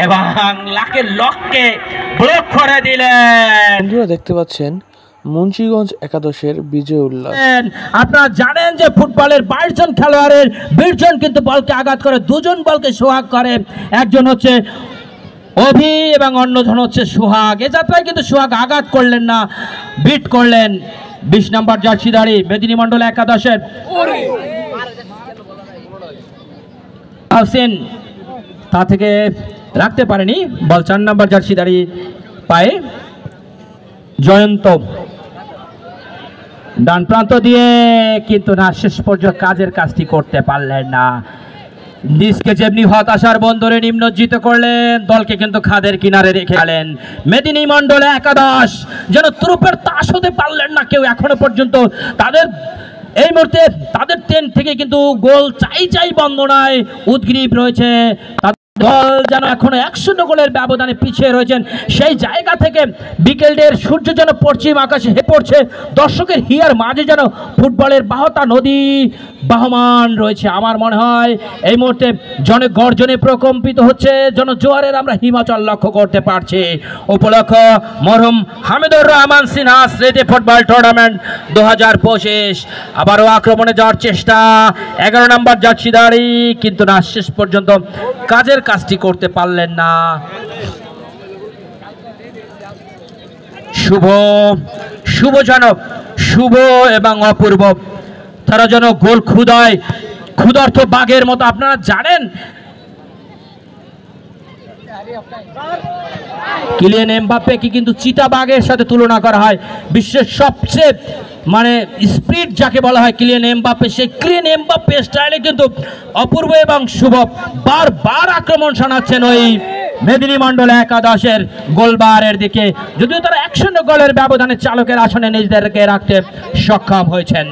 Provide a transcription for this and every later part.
এবং লাকের লককে ব্লক করে দিলেন। বন্ধুরা দেখতে পাচ্ছেন মুন্সিগঞ্জ একাদশের বিজয় উল্লাস। আপনারা জানেন যে ফুটবলের 22 জন খেলোয়াড়ের 20 জন কিন্তু বলকে আঘাত করে, 2 জন বলকে সোহাগ করে, একজন হচ্ছে অভি এবং অন্যজন হচ্ছে সোহাগ। এ যাত্রায় কিন্তু সোহাগ আঘাত করলেন না, বিট করলেন 20 নম্বর জার্সিধারী মেদিনী মন্ডল একাদশের আহসেন, তা থেকে রাখতে পারেনি বল। 4 নম্বর জার্সিধারী পায়ে জয়ন্ত ডান প্রান্ত দিয়ে, কিন্তু না, শেষ পর্যন্ত কাজের কাজটি করতে পারলেন না। নিজকে যেমনি হতাশার বন্দরে নিম্নজ্জিত করলেন, দলকে কিন্তু খাদের কিনারে রেখে গেলেন। মেদিনী মন্ডল একাদশ যেন ত্রুপের তাস হতে পারলেন না কেউ এখনো পর্যন্ত। তাদের এই মুহূর্তে তাদের 10 থেকে কিন্তু গোল চাই বন্দনায় উদ্গ্রীব রয়েছে। দল যেন এখনো 1-0 গোলের ব্যবধানে পিছিয়ে রয়েছেন। সেই জায়গা থেকে বিকেলের সূর্য যেন পশ্চিম আকাশে হে পড়ছে, দর্শকের হিয়ার মাঝে যেন ফুটবলের বাহতা নদী বাহমান রয়েছে। আমার মনে হয় এই মুহূর্তে গর্জনে প্রকম্পিত হচ্ছে জনজোয়ারের আমরা হিমাচল লক্ষ্য করতে পারছি। উপলক্ষ মরহুম হামিদুর রহমান সিনহা স্মৃতি ফুটবল টুর্নামেন্ট 2025। আবারও আক্রমণে যাওয়ার চেষ্টা 11 নম্বর জার্সিধারী, কিন্তু না, শেষ পর্যন্ত কাজের কাজটি করতে পারলেন না। শুভ এবং অপূর্ব, তারা যেন গোল ক্ষুধার্ত বাঘের মতো। আপনারা জানেন কিলিয়ান এমবাপ্পেকে কিন্তু চিতা বাঘের সাথে তুলনা করা হয়। বিশ্বের সবচেয়ে স্পিড যাকে বলা হয় কিলিয়ান এমবাপ্পে, সেই কিলিয়ান এমবাপ্পে স্টাইলে কিন্তু অপূর্ব এবং শুভ বারবার আক্রমণ শানাচ্ছেন ওই মেদিনী মন্ডল একাদশের গোলবারের দিকে, যদিও তারা 1-0 গোলের ব্যবধানে চালকের আসনে নিজেদেরকে রাখতে সক্ষম হয়েছেন।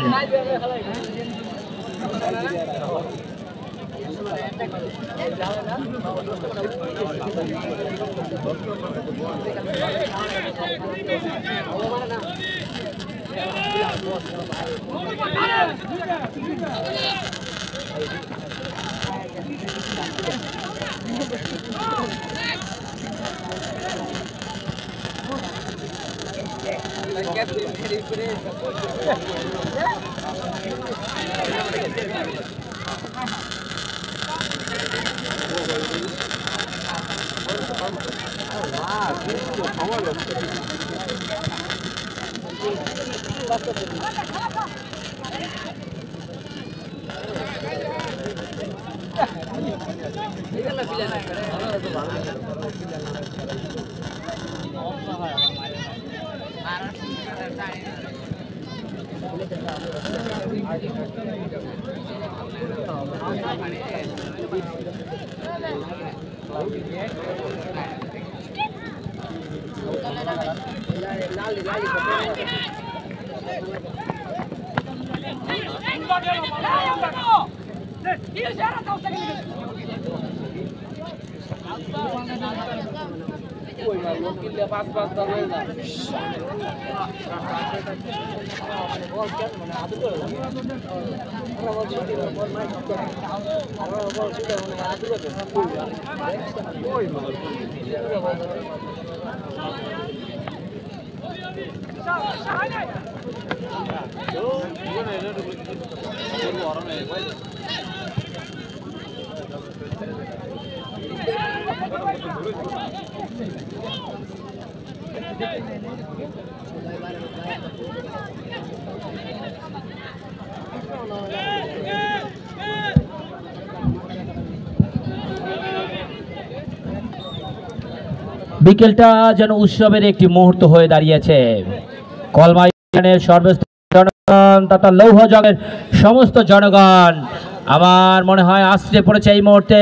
বিকেলটা যেন উৎসবের একটি মুহূর্ত হয়ে দাঁড়িয়েছে। কলমাইয়ের সর্বস্তরের জনগণ তথা লৌহজগের সমস্ত জনগণ আমার মনে হয় আশ্রে পড়েছে এই মুহূর্তে।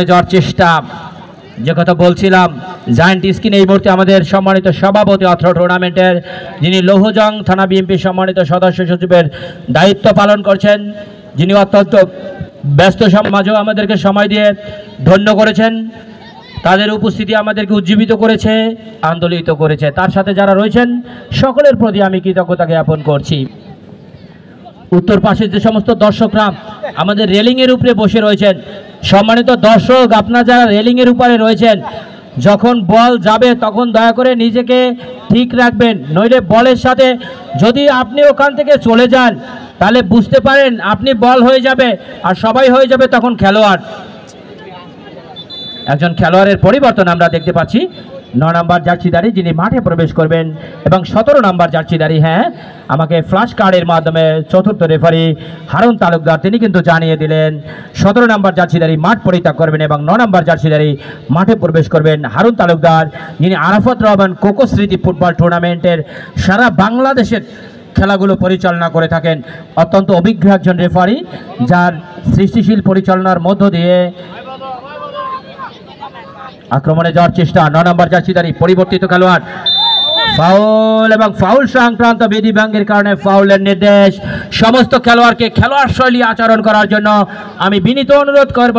যাওয়ার চেষ্টা, যে কথা বলছিলাম, জায়ান্ট স্ক্রিন এই মুহূর্তে আমাদের সম্মানিত সভাপতি অত্র টুর্নামেন্টের, যিনি লৌহজং থানা বিএনপি সম্মানিত সদস্য সচিবের দায়িত্ব পালন করছেন, যিনি অত্যন্ত ব্যস্ত সমাজেও আমাদেরকে সময় দিয়ে ধন্য করেছেন। তাদের উপস্থিতি আমাদেরকে উজ্জীবিত করেছে, আন্দোলিত করেছে। তার সাথে যারা রয়েছেন সকলের প্রতি আমি কৃতজ্ঞতা জ্ঞাপন করছি। উত্তর পাশে যে সমস্ত দর্শকরা আমাদের রেলিংয়ের উপরে বসে রয়েছেন, সম্মানিত দর্শক, আপনারা যারা রেলিংয়ের উপরে রয়েছেন, যখন বল যাবে তখন দয়া করে নিজেকে ঠিক রাখবেন, নইলে বলের সাথে যদি আপনি ওখান থেকে চলে যান তাহলে বুঝতে পারেন আপনি বল হয়ে যাবে আর সবাই হয়ে যাবে তখন খেলোয়াড়। একজন খেলোয়াড়ের পরিবর্তন আমরা দেখতে পাচ্ছি, 9 নম্বর জার্সিধারী যিনি মাঠে প্রবেশ করবেন, এবং 17 নম্বর জার্সিধারী, হ্যাঁ আমাকে ফ্ল্যাশ কার্ডের মাধ্যমে চতুর্থ রেফারি হারুন তালুকদার তিনি কিন্তু জানিয়ে দিলেন 17 নম্বর জার্সিধারী মাঠ পরিত্যাগ করবেন এবং 9 নম্বর জার্সিধারী মাঠে প্রবেশ করবেন হারুন তালুকদার, যিনি আরাফাত রহমান কোকো স্মৃতি ফুটবল টুর্নামেন্টের সারা বাংলাদেশের খেলাগুলো পরিচালনা করে থাকেন। অত্যন্ত অভিজ্ঞ একজন রেফারি, যার সৃষ্টিশীল পরিচালনার মধ্য দিয়ে আক্রমণে যাওয়ার চেষ্টা। 9 নম্বর জার্সিধারী পরিবর্তিত খেলোয়াড়, ফাউল এবং ফাউল সংক্রান্ত বিধি ভঙ্গের কারণে ফাউলের নির্দেশ। সমস্ত খেলোয়াড়কে খেলোয়াড় শৈলী আচরণ করার জন্য আমি বিনীত অনুরোধ করব,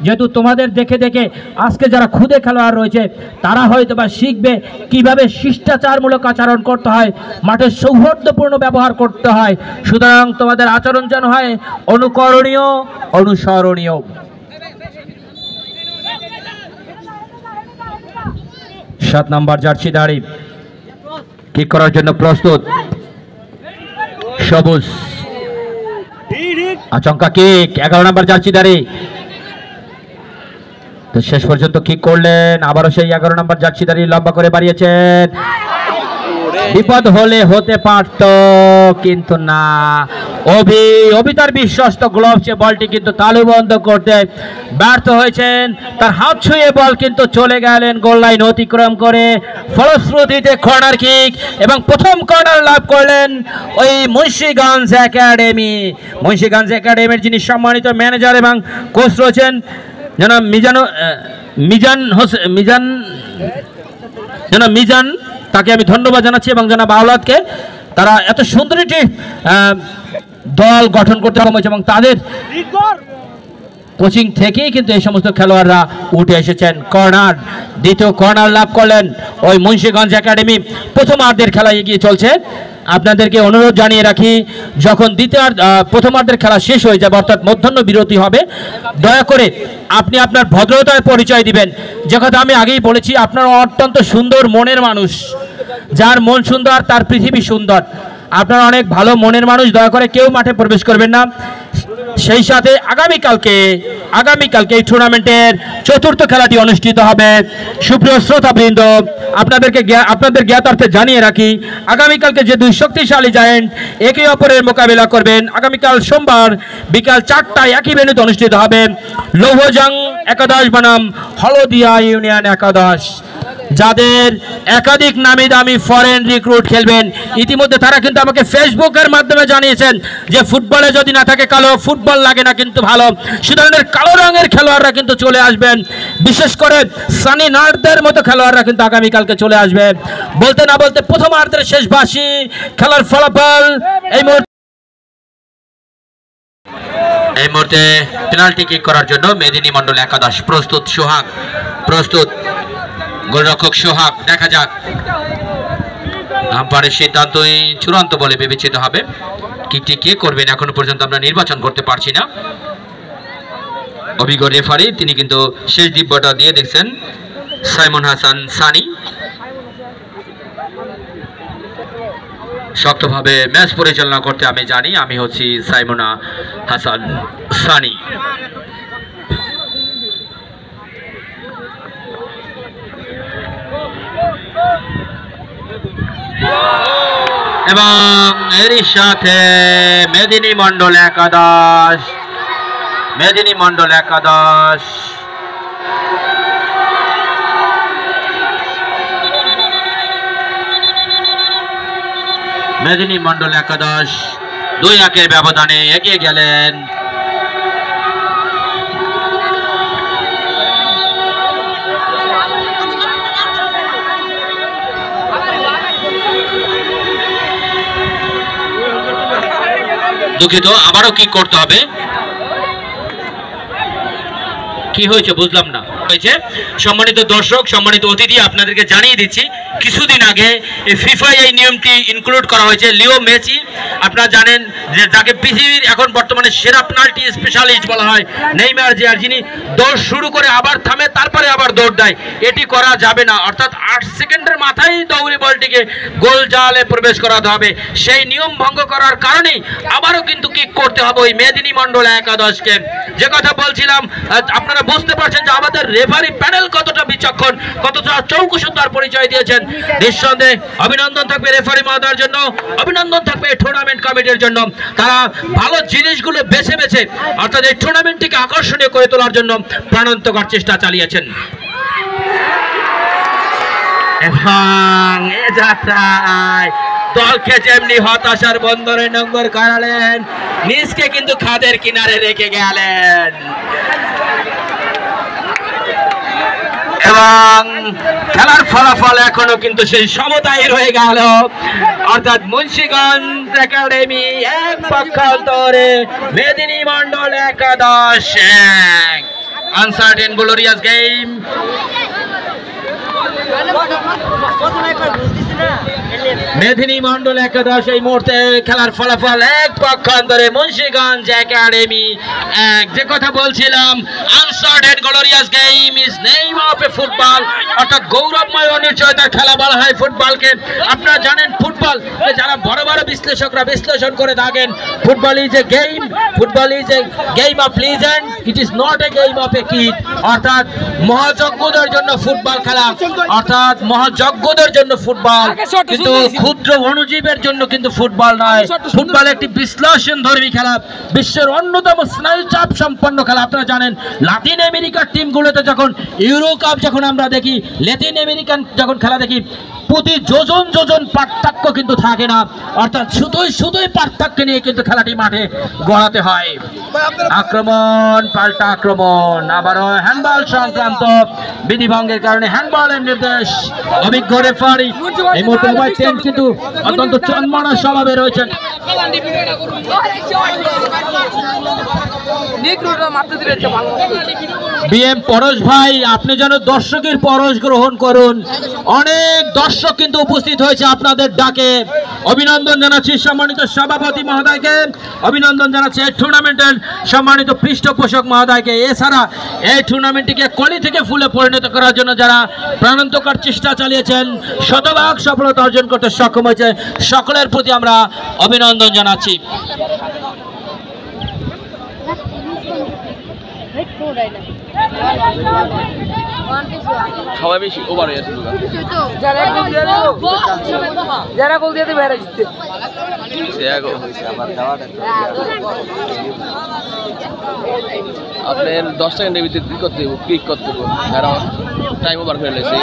যেহেতু তোমাদের দেখে দেখে আজকে যারা খুদে খেলোয়াড় রয়েছে তারা হয়তো বা শিখবে কিভাবে শিষ্টাচারমূলক আচরণ করতে হয়, মাঠে সৌহার্দ্যপূর্ণ ব্যবহার করতে হয়। সুতরাং তোমাদের আচরণ যেন হয় অনুকরণীয়, অনুসরণীয়। 7 নম্বর জার্সিধারী কিক করার জন্য প্রস্তুত, সবুজ, আচমকা কিক। 11 নম্বর জার্সিধারী তো শেষ পর্যন্ত কিক করলেন, আবারও সেই 11 নম্বর জার্সিধারী লম্বা করে বাড়িয়েছেন, বিপদ হলে হতে পারত কিন্তু না। অভি তার বিশ্বস্ত গ্লোভসে বলটি কিন্তু তালুবন্ধ করতে ব্যর্থ হয়েছেন, তার হাত ছুঁয়ে বল কিন্তু চলে গেলেন গোল লাইন অতিক্রম করে। ফলশ্রুতিতে কর্নার কিক এবং প্রথম কর্নার লাভ করলেন ওই মুন্সিগঞ্জ একাডেমির যিনি সম্মানিত ম্যানেজার এবং কোচ রয়েছেন জনাব মিজান, তাকে আমি ধন্যবাদ জানাচ্ছি, এবং জনাব আওলাদকে। তারা এত সুন্দর একটি দল গঠন করতে সক্ষম হয়েছে এবং তাদের কোচিং থেকেই কিন্তু এই সমস্ত খেলোয়াড়রা উঠে এসেছেন। কর্নার, দ্বিতীয় কর্নার লাভ করলেন ওই মুন্সিগঞ্জ একাডেমি। প্রথমার্ধের খেলা এগিয়ে চলছে। আপনাদেরকে অনুরোধ জানিয়ে রাখি, যখন প্রথমার্ধের খেলা শেষ হয়ে যাবে অর্থাৎ মধ্যাহ্ন বিরতি হবে, দয়া করে আপনি আপনার ভদ্রতার পরিচয় দিবেন। যে কথা আমি আগেই বলেছি, আপনার অত্যন্ত সুন্দর মনের মানুষ, যার মন সুন্দর তার পৃথিবী সুন্দর। আপনারা অনেক ভালো মনের মানুষ, দয়া করে কেউ মাঠে প্রবেশ করবেন না। সেই সাথে আগামীকালকে এই টুর্নামেন্টের চতুর্থ খেলাটি অনুষ্ঠিত হবে। সুপ্রিয় শ্রোতাবৃন্দ, আপনাদের জ্ঞাতার্থে জানিয়ে রাখি, আগামীকালকে যে দুই শক্তিশালী জায়েন্ট একে অপরের মোকাবিলা করবেন, আগামীকাল সোমবার বিকাল 4টায় একই ভেন্যুতে অনুষ্ঠিত হবে। লৌহজং একাদশ বনাম হলদিয়া ইউনিয়ন একাদশ, যাদের একাধিক নামি দামি ফরেন রিক্রুট খেলবেন। ইতিমধ্যে তারা কিন্তু আমাকে ফেসবুকের মাধ্যমে জানিয়েছেন যে ফুটবলে যদি না থাকে কালো, ফুটবল লাগে না কিন্তু ভালো। সুতরাং কালো রঙের খেলোয়াড়রা কিন্তু চলে আসবেন, বিশেষ করে সানি নার্ডদের মতো খেলোয়াড়রা কিন্তু আগামীকালকে চলে আসবে। বলতে না বলতে প্রথমার্ধের শেষ বাঁশি, খেলার ফলাফল এই মুহূর্তে পেনাল্টি কিক করার জন্য মেদিনী মন্ডল একাদশ প্রস্তুত। সোহাগ প্রস্তুত, গোলরক্ষক সোহাগ। দেখা যাক, আম্পায়ারের সিদ্ধান্তই চূড়ান্ত বলে বিবেচিত হবে। কিকটি কে করবেন এখনো পর্যন্ত আমরা নির্বাচন করতে পারছি না। অভিজ্ঞ রেফারি তিনি কিন্তু শেষ দিব্যটা দিয়ে দেখছেন সাইমন হাসান সানি। শক্তভাবে ম্যাচ পরিচালনা করতে আমি জানি, আমি হচ্ছি সাইমনা হাসান সানি। এবং এরই সাথে মেদিনী মন্ডল একাদশ মেদিনী মন্ডল একাদশ মেদিনী মন্ডল একাদশ 2-1 ব্যবধানে এগিয়ে গেলেন। দুঃখিত, আবারও কি করতে হবে, কি হয়েছে বুঝলাম না। হয়েছে সম্মানিত দর্শক, সম্মানিত অতিথি, আপনাদেরকে জানিয়ে দিচ্ছি কিছুদিন আগে ফিফা এই নিয়মটি ইনক্লুড করা হয়েছে। লিও মেসি আপনারা জানেন যে যাকে পৃথিবীর এখন বর্তমানে সেরা পেনাল্টি স্পেশালিস্ট বলা হয় নেইমার জুনিয়র, যিনি দৌড় শুরু করে আবার থামে তারপরে আবার দৌড় দেয়, এটি করা যাবে না। অর্থাৎ 8 সেকেন্ডের মাথায় দৌড়ে বলটিকে গোল জালে প্রবেশ করাতে হবে। সেই নিয়ম ভঙ্গ করার কারণেই আবারও কিন্তু কিক করতে হবে ওই মেদিনী মণ্ডল একাদশকে। যে কথা বলছিলাম, আপনারা বুঝতে পারছেন যে আমাদের রেফারি প্যানেল কতটা বিচক্ষণ, কতটা চৌকুশতার পরিচয় দিয়েছেন। নিঃসন্দেহে অভিনন্দন থাকবে রেফারি মহোদয়ের জন্য, অভিনন্দন থাকবে টুর্নামেন্ট কমিটির জন্য। তারা ভালো জিনিসগুলো বেছে বেছে অর্থাৎ এই টুর্নামেন্টটিকে আকর্ষণীয় করে তোলার জন্য প্রাণান্তকর চেষ্টা চালিয়েছেন। এবং এ যাত্রায় দলকে যেমনি হতাশার বন্দরে নোঙ্গর করালেন, নিজকে কিন্তু খাদের কিনারে রেখে গেলেন এবং খেলার ফলাফল এখনো কিন্তু সেই সমতায় রয়ে গেল। অর্থাৎ মুন্সিগঞ্জ একাডেমি 1 পক্ষান্তরে মেদিনী মণ্ডল একাদশ 1। Uncertain glorious game. Medini Mandal একাদশ এই মুহূর্তে খেলার ফলাফল 1 পক্ষান্তরে মুন্সিগঞ্জ একাডেমি 1। যে কথা বলছিলাম, uncertain glorious game is name of A football, অর্থাৎ গৌরবময় অনিশ্চয়তার খেলা বলা হয় ফুটবলকে। আপনারা জানেন ফুটবল যারা বড় বড় বিশ্লেষকরা বিশ্লেষণ করে থাকেন, football is a game, football is a game of legend, it is not a game of a kid. অর্থাৎ মহাযজ্ঞদের জন্য ফুটবল খেলা, অর্থাৎ মহাযজ্ঞদের জন্য ফুটবল, কিন্তু ক্ষুদ্র অণুজীবের জন্য কিন্তু ফুটবল নয়। ফুটবল একটি বিশ্লেষণ ধর্মী খেলা, বিশ্বের অন্যতম স্নায়ুচাপ সম্পন্ন খেলা। আপনারা জানেন লাতিন আমেরিকার টিমগুলোতে যখন ইউরো কাপ যখন আমরা দেখি, লাতিন আমেরিকান যখন খেলা দেখি, প্রতি যোজন যোজন পার্থক্য কিন্তু থাকে না। অর্থাৎ শুধুই পার্থক্য নিয়ে কিন্তু খেলাটি মাঠে গড়াতে হয়। আক্রমণ পাল্টা আক্রমণ, আবারও হ্যান্ডবল সংক্রান্ত বিধিভঙ্গের কারণে হ্যান্ডবলের নির্দেশ। অভিজ্ঞ রেফারি এই মুহূর্তে মোবাইল 10 কিন্তু অত্যন্ত চন্মনা স্বভাবে রয়েছেন। বিএম পরশ ভাই, আপনি যেন দর্শকের পরশ গ্রহণ করুন। অনেক দর্শক কিন্তু উপস্থিত হয়েছে আপনাদের ডাকে। অভিনন্দন জানাচ্ছি সম্মানিত সভাপতি মহোদয়কে, অভিনন্দন জানাচ্ছি এই টুর্নামেন্টের সম্মানিত পৃষ্ঠপোষক মহোদয়কে। এছাড়া এই টুর্নামেন্টটিকে কলি থেকে ফুলে পরিণত করার জন্য যারা প্রাণান্তকর চেষ্টা চালিয়েছেন, শতভাগ সফলতা অর্জন করতে সক্ষম হয়েছে, সকলের প্রতি আমরা অভিনন্দন জানাচ্ছি। সবাই বেশি ওভার হয়ে আছে, যারা গোল দিয়ে বেড়ে জিততে আপনার 10 সেকেন্ডের ভিতরে কি করতে হবে, ক্লিক করতে হবে, যারা টাইম ওভার করে লেছে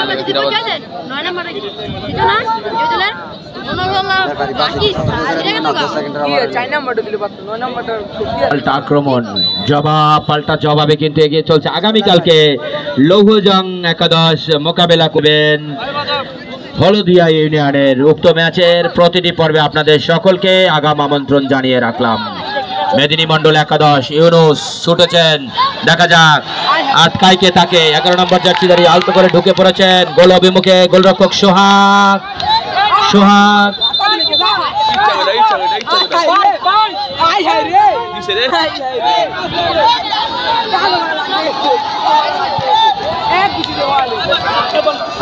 আক্রমণ জবাব পাল্টা জবাবে কিন্তু এগিয়ে চলছে। আগামীকালকে লৌহজং একাদশ মোকাবেলা করবেন হলদিয়া ইউনিয়নের। উক্ত ম্যাচের প্রতিটি পর্বে আপনাদের সকলকে আগাম আমন্ত্রণ জানিয়ে রাখলাম। মেদিনী মণ্ডল একাদশ ইউনুস ছুটেছেন, দেখা যাক আটকায় কে তাকে। 11 নম্বর জার্সিধারী আলতো করে ঢুকে পড়েছেন গোল অভিমুখে, গোলরক্ষক সোহাগ।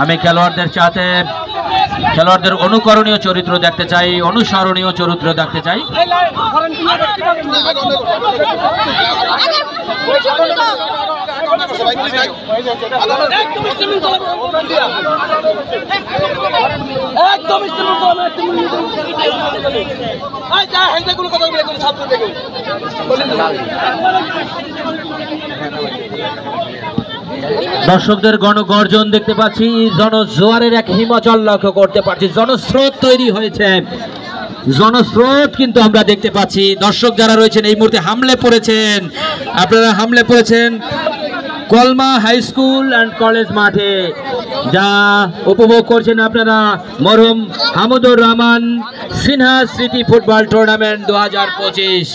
আমি খেলোয়াড়দের অনুকরণীয় চরিত্র দেখতে চাই, অনুসরণীয় চরিত্র দেখতে চাই। দর্শকদের গণগর্জন দেখতে পাচ্ছি, জনজোয়ারের এক হিমাচল লক্ষ্য করতে পারছি, জনস্রোত তৈরি হয়েছে, জনস্রোত কিন্তু আমরা দেখতে পাচ্ছি। দর্শক যারা রয়েছেন এই মুহূর্তে হামলে পড়েছেন, আপনারা হামলে পড়েছেন কলমা হাই স্কুল অ্যান্ড কলেজ মাঠে, যা উপভোগ করছেন আপনারা মরহুম হামুদুর রহমান সিনহা স্মৃতি ফুটবল টুর্নামেন্ট 2025।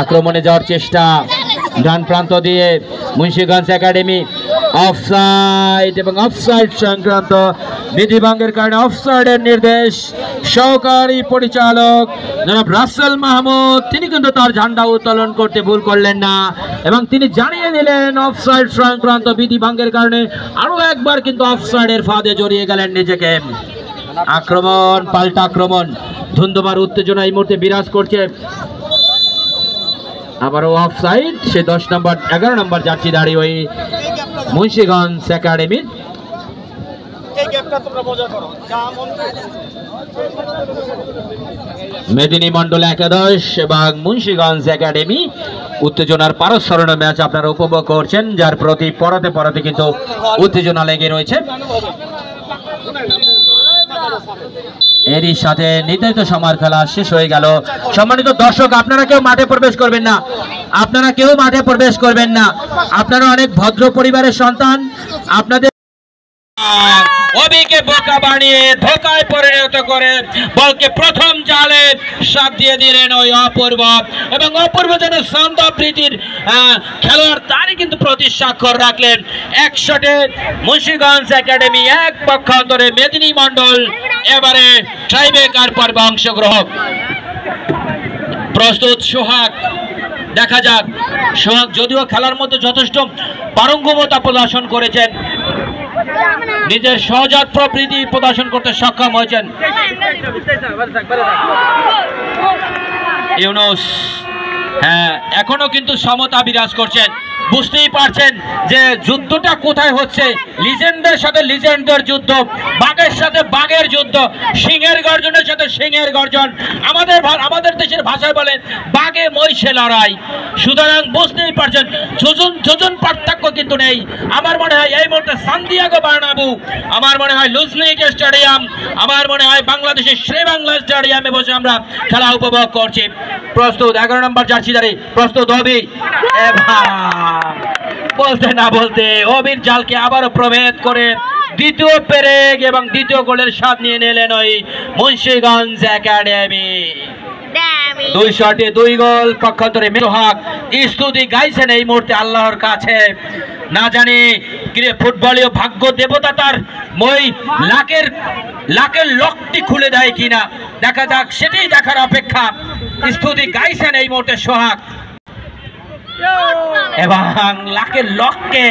আক্রমণে যাওয়ার চেষ্টা ডান প্রান্ত দিয়ে মুন্সিগঞ্জ একাডেমি, অফসাইড এবং অফসাইড সংক্রান্ত বিধিভঙ্গের কারণে অফসাইডের নির্দেশ সহকারী পরিচালক জনাব রাসেল মাহমুদ তিনি কিন্তু তার ঝান্ডা উত্তোলন করতে ভুল করলেন না এবং তিনি জানিয়ে দিলেন অফসাইড সংক্রান্ত বিধিভঙ্গের কারণে আরো একবার কিন্তু অফসাইডের ফাঁদে জড়িয়ে গেলেন নিজেকে। আক্রমণ পাল্টা আক্রমণ ধুন্ধুমার উত্তেজনা এই মুহূর্তে বিরাজ করছে। আবারও অফসাইড সে 10 নম্বর 11 নম্বর জার্সি দাঁড়িয়ে ওই মুন্সিগঞ্জ একাডেমির মেদিনী মন্ডল একাদশ এবং মুন্সিগঞ্জ একাডেমি উত্তেজনার পারস্পরিক ম্যাচ আপনারা উপভোগ করছেন, যার প্রতি পড়াতে পড়াতে কিন্তু উত্তেজনা লেগে রয়েছে। এরই সাথে নির্ধারিত সময়ের খেলা শেষ হয়ে গেল। সম্মানিত দর্শক, আপনারা কেউ মাঠে প্রবেশ করবেন না, আপনারা কেউ মাঠে প্রবেশ করবেন না। আপনারা অনেক ভদ্র পরিবারের সন্তান, আপনাদের অবিকে বোকা বানিয়ে ধোকায় পরিণত করে বলকে প্রথম জালে সাপ দিয়ে দিলেন ওই অপূর্ব, এবং অপূর্ব যেন সন্তাবৃত্তির খেলোয়াড় তারই কিন্তু প্রতি স্বাক্ষর রাখলেন। 1 শটে মুন্সিগঞ্জ একাডেমি 1 পক্ষান্তরে মেদিনী মন্ডল এবারে ট্রাইবেকার পর্বে অংশগ্রহণ। প্রস্তুত সোহাগ, দেখা যাক সোহাগ যদিও খেলার মধ্যে যথেষ্ট পারঙ্গমতা প্রদর্শন করেছেন, নিজের সহজাত প্রবৃত্তি প্রদর্শন করতে সক্ষম হয়েছেন। ইউনুস হ্যাঁ এখনো কিন্তু সমতা বিরাজ করছেন। বুঝতেই পারছেন যে যুদ্ধটা কোথায় হচ্ছে, লিজেন্ডের সাথে লিজেন্ডের যুদ্ধ, বাঘের সাথে বাঘের যুদ্ধ, সিংহের গর্জনের সাথে সিংহের গর্জন। আমাদের দেশের ভাষায় বলেন বাঘে মহিষে লড়াই। সুতরাং বুঝতেই পারছেন যোজন পার্থক্য কিন্তু নেই। আমার মনে হয় এই মুহূর্তে সান্তিয়াগো বার্নাবু, আমার মনে হয় লুঝনিক স্টেডিয়াম, আমার মনে হয় বাংলাদেশের শ্রীবাংলা স্টেডিয়ামে বসে আমরা খেলা উপভোগ করছি। প্রস্তুত 11 নম্বর জার্সিধারী, প্রস্তুত অবি, বলতে না বলতে অবির জালকে আবারও প্রভেদ করে দ্বিতীয় পেরেক এবং দ্বিতীয় গোলের স্বাদ নিয়ে নিলেন ওই মুন্সিগঞ্জ একাডেমি। 2 শটে 2 গোল পক্ষান্তরে সোহাগ স্তুতি গাইছেন এই মুহূর্তে আল্লাহর কাছে। না জানি ফুটবলীয় ভাগ্য দেবতা তার মই লাকের লকটি খুলে দেয় কিনা, দেখা যাক, সেটাই দেখার অপেক্ষা। স্তুতি গাইছেন এই মুহূর্তে সোহাগ এবং লাকের লককে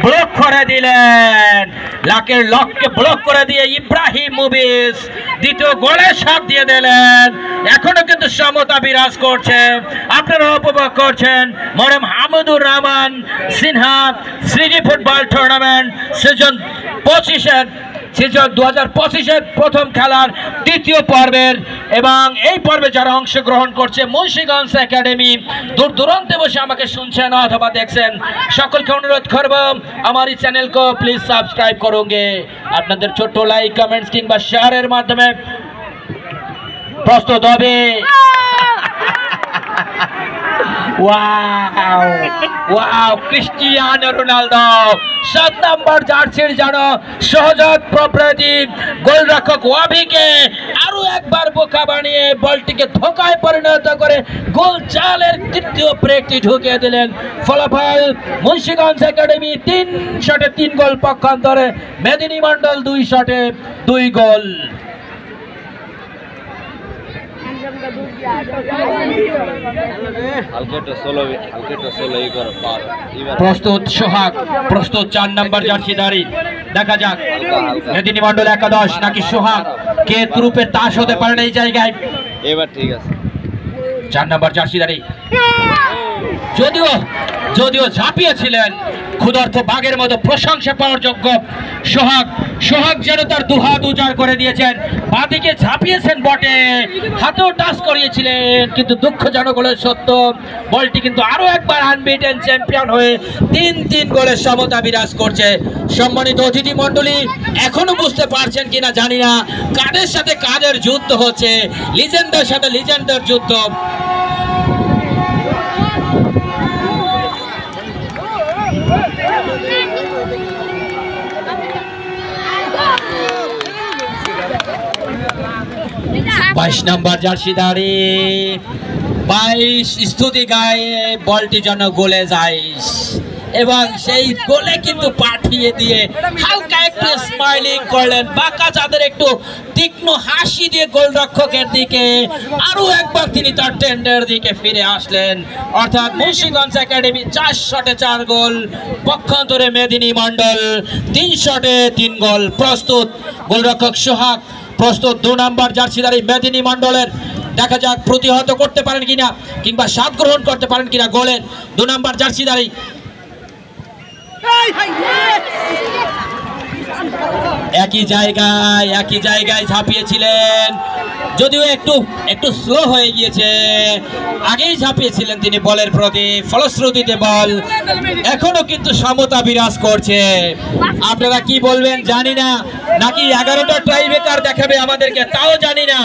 ব্লক করে দিলেন। লাকের লককে ব্লক করে দিয়ে ইব্রাহিম মুবিস দ্বিতীয় গোলের স্বাদ দিয়ে দিলেন। এখনো কিন্তু সমতা বিরাজ করছে, আপনারা উপভোগ করছেন মরম Hamidur Rahman Sinha CG football tournament season 2025-এর প্রথম খেলার দ্বিতীয় পর্বের, এবং এই পর্বে যারা অংশগ্রহণ করছে মুন্সিগঞ্জ একাডেমি, দূর দূরান্তে বসে আমাকে শুনছেন অথবা দেখছেন, সকলকে অনুরোধ করব আমার এই চ্যানেলকে প্লিজ সাবস্ক্রাইব করুঙ্গে। আপনাদের ছোট্ট লাইক কমেন্টস কিংবা শেয়ারের মাধ্যমে। প্রস্তুত হবে ক্রিস্টিয়ানো রোনালদো 7 নম্বর জার্সির যেন সহজাত প্রবৃত্তি গোলরক্ষক ওয়াভিকে আরো একবার বোকা বানিয়ে বলটিকে ধোকায় পরিণত করে গোল চালের তৃতীয় ব্রেকটি ঢুকিয়ে দিলেন। ফলাফল মুন্সিগঞ্জ একাডেমি 3 শটে 3 গোল পক্ষান্তরে মেদিনী মন্ডল 2 শটে 2 গোল। প্রস্তুত সোহাগ, প্রস্তুত 4 নম্বর জার্সিধারী, দেখা যাক মেদিনী মন্ডল একাদশ নাকি সোহাগ, কে গ্রুপে তাস হতে পারেন এই জায়গায়। এবার ঠিক আছে 4 নম্বর জার্সিধারী যদিও ঝাঁপিয়েছিলেন ক্ষুধার্ত বাঘের মতো প্রশংসা পাওয়ার যোগ্য সোহাগ যেন তার দুহাত উজাড় করে দিয়েছেন। বাদিকে ঝাঁপিয়েছেন বটে, হাতেও টাচ করিয়েছিলেন, কিন্তু দুঃখজনক হলো সত্য, বলটি কিন্তু আরো একবার আনবিটেন চ্যাম্পিয়ন হয়ে 3-3 গোলের সমতা বিরাজ করছে। সম্মানিত অতিথি মণ্ডলী, এখনো বুঝতে পারছেন কিনা জানি না কাদের সাথে কাদের যুদ্ধ হচ্ছে, লিজেন্ডের সাথে লিজেন্ডের যুদ্ধ। বাইশ নম্বর জার্সিধারী 22 স্তুতি গায়ে বলটি যেন গোলে যায়। এবং সেই গোলে কিন্তু পাঠিয়ে দিয়ে হালকা একটু স্মাইলিং করলেন, বাঁকা চাঁদের একটু তীক্ষ্ণ হাসি দিয়ে গোলরক্ষকের দিকে আরো একবার তিনি তার টেন্ডের দিকে ফিরে আসলেন। অর্থাৎ মুন্সিগঞ্জ একাডেমি 4 শটে 4 গোল, পক্ষান্তরে মেদিনী মণ্ডল 3 শটে 3 গোল। প্রস্তুত গোলরক্ষক সোহাগ, প্রস্তুত 2 নম্বর জার্সিধারী মেদিনী মণ্ডলের। দেখা যাক প্রতিহত করতে পারেন কিনা কিংবা স্বাদ গ্রহণ করতে পারেন কিনা গোলের 2 নম্বর জার্সিধারী। একই জায়গায় ঝাঁপিয়েছিলেন, যদিও একটু স্লো হয়ে গিয়েছে, আগেই ঝাঁপিয়েছিলেন তিনি বলের প্রতি, ফলশ্রুতিতে বল এখনো কিন্তু সমতা বিরাজ করছে। আপনারা কি বলবেন জানি না, নাকি 11টা ট্রাইবেকার দেখাবে আমাদেরকে তাও জানি না,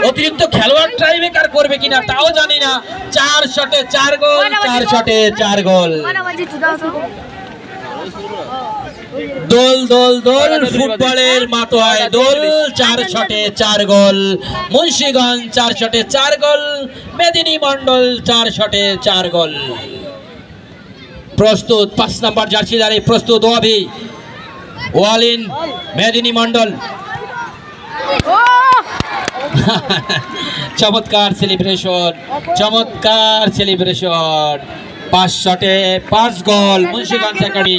অতিরিক্ত খেলোয়াড় ট্রাইবেকার করবে কিনা তাও জানি না। 4 শটে 4 গোল, 4 শটে 4 গোল। দোল দোল দোল ফুটবলের মাতোয়ায় দোল, 4 শটে 4 গোল। মুন্সিগঞ্জ 4 শটে 4 গোল, মেদিনী মণ্ডল 4 শটে 4 গোল। প্রস্তুত 5 নম্বর জার্সিধারী, প্রস্তুত ওয়াবি, ওয়ালিন মেদিনী মণ্ডল। চমৎকার সেলিব্রেশন। 5 শটে 5 গোল মুন্সিগঞ্জ একাডেমি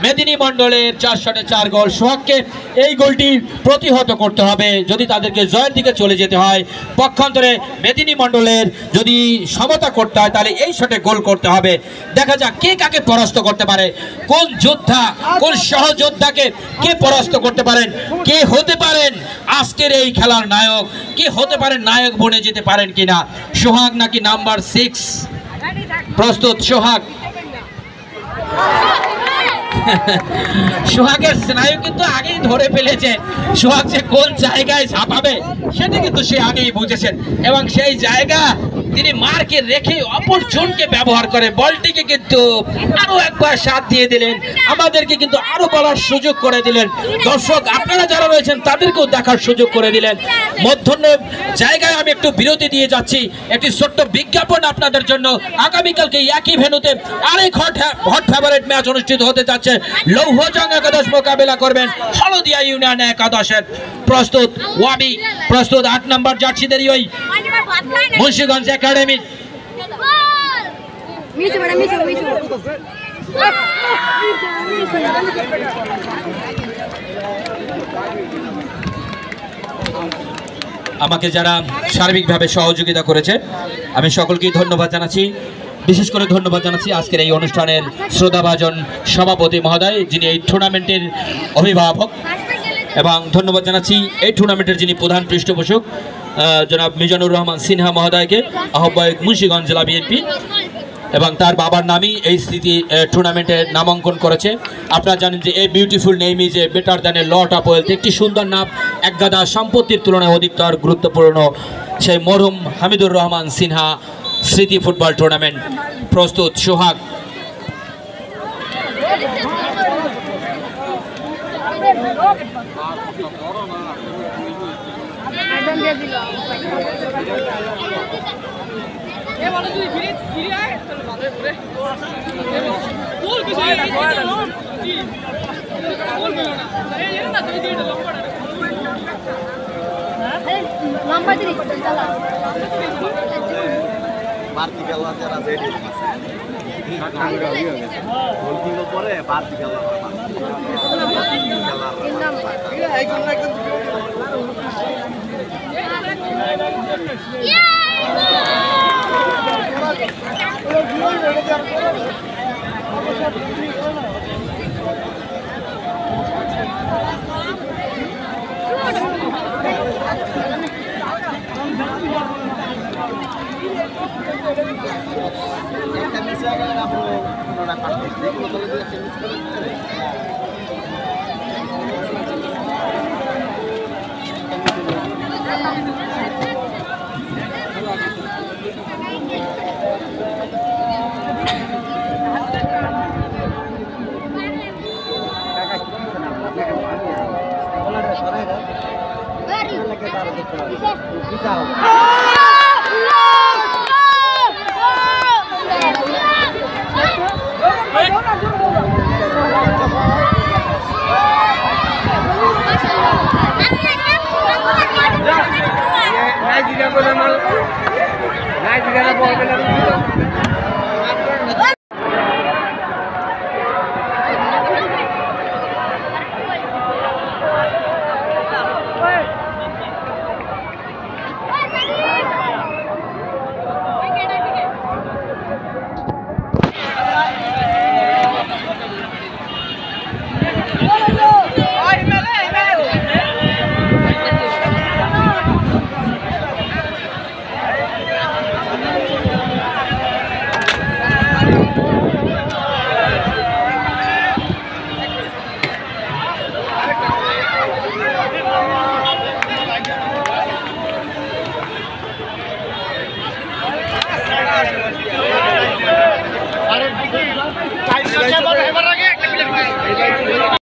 মেদিনী মণ্ডলের, 4 শটে 4 গোল। সোহাগকে এই গোলটি প্রতিহত করতে হবে যদি তাদেরকে জয়ের দিকে চলে যেতে হয়। পক্ষান্তরে মেদিনী মণ্ডলের যদি সমতা করতে হয় তাহলে এই শটে গোল করতে হবে। দেখা যাক কে কাকে পরাস্ত করতে পারে, কোন যোদ্ধা কোন সহযোদ্ধাকে কে পরাস্ত করতে পারেন, কে হতে পারেন আজকের এই খেলার নায়ক, কে হতে পারেন নায়ক বনে যেতে পারেন কিনা, সোহাগ নাকি নাম্বার 6। প্রস্তুত সোহাগ। সোহাগের স্নায়ু কিন্তু আগেই ধরে ফেলেছেন, সোহাগ যে কোন জায়গায় ঝাঁপাবে সেটা কিন্তু সে আগেই বুঝেছেন, এবং সেই জায়গা তিনি মারকে রেখে অপরজনকে ব্যবহার করে বলটিকে কিন্তু আরো একবার সাথ দিয়ে দিলেন, আমাদেরকে কিন্তু আরো বলার সুযোগ করে দিলেন। দর্শক আপনারা যারা রয়েছেন তাদেরকেও দেখার সুযোগ করে দিলেন। মধ্যাহ্ন জায়গায় আমি একটু বিরতি দিয়ে যাচ্ছি, একটি ছোট্ট বিজ্ঞাপন আপনাদের জন্য। আগামীকালকে একই ভেন্যুতে আরেক হট ফেভারিট ম্যাচ অনুষ্ঠিত হতে যাচ্ছে। লৌহজং একাদশ মোকাবেলা করবেন হলদিয়া ইউনিয়ন একাদশের। প্রস্তুত ওয়াবি, প্রস্তুত 8 নম্বর জার্সিধারী ওই মুন্সিগঞ্জ একাডেমি। আমাকে যারা সার্বিকভাবে সহযোগিতা করেছে আমি সকলকেই ধন্যবাদ জানাচ্ছি। বিশেষ করে ধন্যবাদ জানাচ্ছি আজকের এই অনুষ্ঠানের শ্রদ্ধাভাজন সভাপতি মহোদয়, যিনি এই টুর্নামেন্টের অভিভাবক, এবং ধন্যবাদ জানাচ্ছি এই টুর্নামেন্টের যিনি প্রধান পৃষ্ঠপোষক জনাব মিজানুর রহমান সিনহা মহোদয়কে, আহ্বায়ক মুন্সিগঞ্জ জেলা বিএনপি, এবং তার বাবার নামই এই স্মৃতি টুর্নামেন্টের নামাঙ্কন করেছে। আপনারা জানেন যে এই beautiful name is a better than a lot of wealth, একটি সুন্দর নাম এক গাদা সম্পত্তির তুলনায় অধিকতর গুরুত্বপূর্ণ। সেই মরহুম হামিদুর রহমান সিনহা স্মৃতি ফুটবল টুর্নামেন্ট। প্রস্তুত সোহাগ। এখানে বল